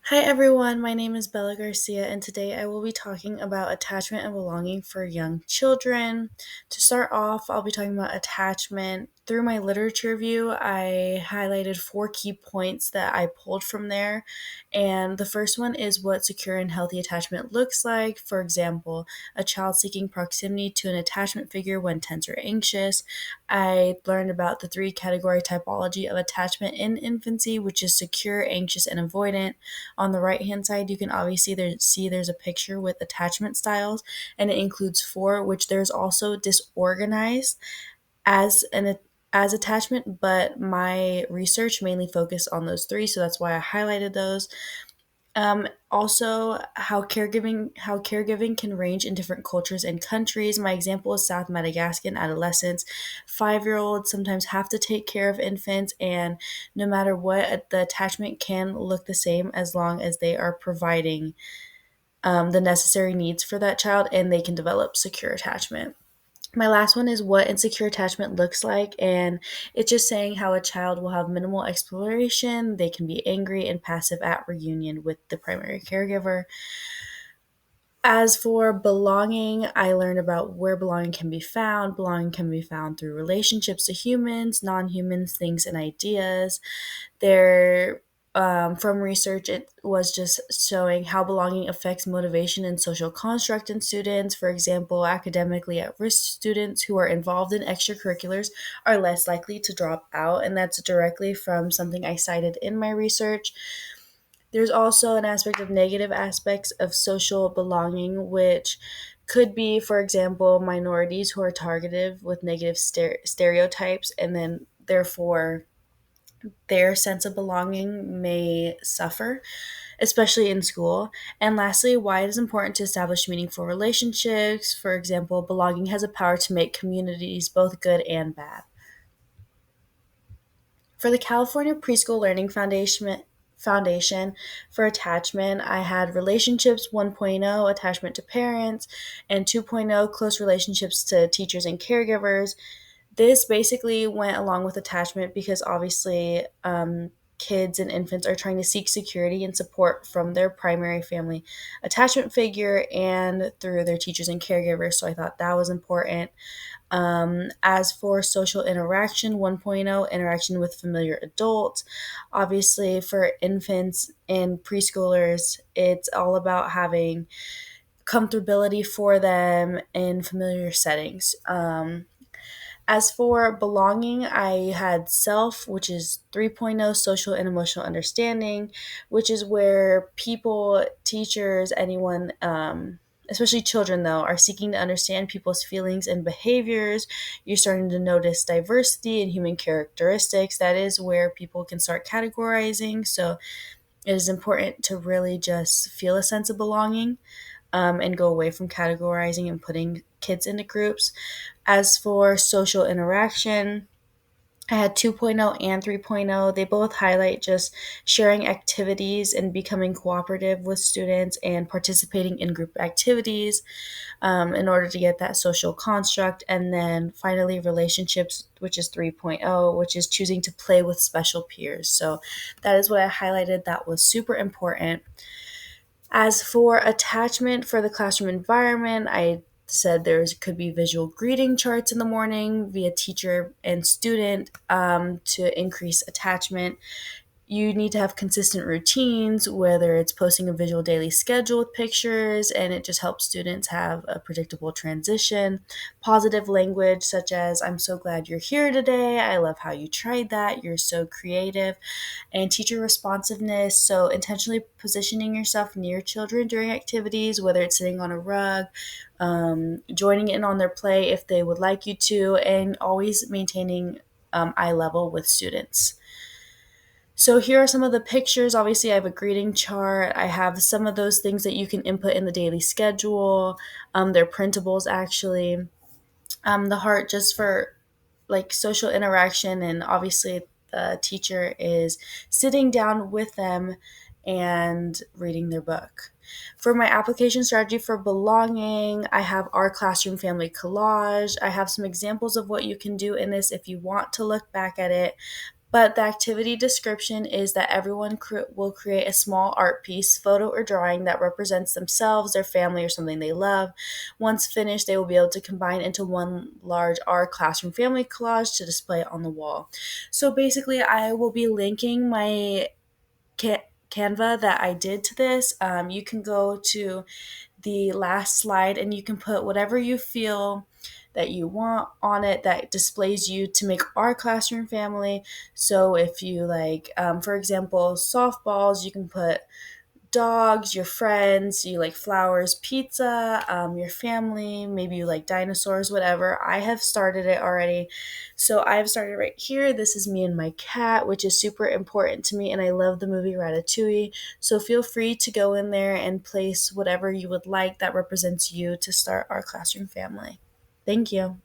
Hi everyone, my name is Bella Garcia, and today I will be talking about attachment and belonging for young children. To start off, I'll be talking about attachment. Through my literature review, I highlighted four key points that I pulled from there. And the first one is what secure and healthy attachment looks like. For example, a child seeking proximity to an attachment figure when tense or anxious. I learned about the three category typology of attachment in infancy, which is secure, anxious, and avoidant. On the right hand side, you can obviously see there's a picture with attachment styles, and it includes four, which there's also disorganized as an as attachment, but my research mainly focused on those three, so that's why I highlighted those. Also, how caregiving can range in different cultures and countries. My example is South Madagascan adolescents. 5-year-olds sometimes have to take care of infants, and no matter what, the attachment can look the same as long as they are providing the necessary needs for that child, and they can develop secure attachment. My last one is what insecure attachment looks like, and it's just saying how a child will have minimal exploration, they can be angry and passive at reunion with the primary caregiver. As for belonging, I learned about where belonging can be found. Belonging can be found through relationships to humans, non humans, things, and ideas. There, from research, it was just showing how belonging affects motivation and social construct in students. For example, academically at risk students who are involved in extracurriculars are less likely to drop out, and that's directly from something I cited in my research. There's also an aspect of negative aspects of social belonging, which could be, for example, minorities who are targeted with negative stereotypes, and then therefore their sense of belonging may suffer, especially in school. And lastly, why it is important to establish meaningful relationships. For example, belonging has a power to make communities both good and bad. For the California Preschool Learning Foundation for attachment, I had relationships 1.0, attachment to parents, and 2.0, close relationships to teachers and caregivers. This basically went along with attachment because obviously kids and infants are trying to seek security and support from their primary family attachment figure and through their teachers and caregivers. So I thought that was important. As for social interaction, 1.0, interaction with familiar adults. Obviously, for infants and preschoolers, it's all about having comfortability for them in familiar settings. As for belonging, I had self, which is 3.0, social and emotional understanding, which is where people, teachers, anyone, especially children though, are seeking to understand people's feelings and behaviors. You're starting to notice diversity in human characteristics. That is where people can start categorizing. So it is important to really just feel a sense of belonging, and go away from categorizing and putting kids into groups. As for social interaction, I had 2.0 and 3.0. They both highlight just sharing activities and becoming cooperative with students and participating in group activities, in order to get that social construct. And then finally, relationships, which is 3.0, which is choosing to play with special peers. So that is what I highlighted. That was super important. As for attachment for the classroom environment, I said there could be visual greeting charts in the morning via teacher and student, to increase attachment. You need to have consistent routines, whether it's posting a visual daily schedule with pictures, and it just helps students have a predictable transition. Positive language, such as, I'm so glad you're here today. I love how you tried that. You're so creative. And teacher responsiveness, so intentionally positioning yourself near children during activities, whether it's sitting on a rug, joining in on their play if they would like you to, and always maintaining eye level with students. So here are some of the pictures. Obviously, I have a greeting chart. I have some of those things that you can input in the daily schedule. They're printables, actually. The heart just for like social interaction, and obviously the teacher is sitting down with them and reading their book. For my application strategy for belonging, I have our classroom family collage. I have some examples of what you can do in this if you want to look back at it. But the activity description is that everyone will create a small art piece, photo, or drawing that represents themselves, their family, or something they love. Once finished, they will be able to combine into one large Our Classroom Family collage to display it on the wall. So basically, I will be linking my Canva that I did to this. You can go to the last slide and you can put whatever you feel that you want on it that displays you to make our classroom family. So if you like, for example, softballs, you can put dogs, your friends, you like flowers, pizza, your family, maybe you like dinosaurs, whatever. I have started it already. So I have started right here. This is me and my cat, which is super important to me, and I love the movie Ratatouille. So feel free to go in there and place whatever you would like that represents you to start our classroom family. Thank you.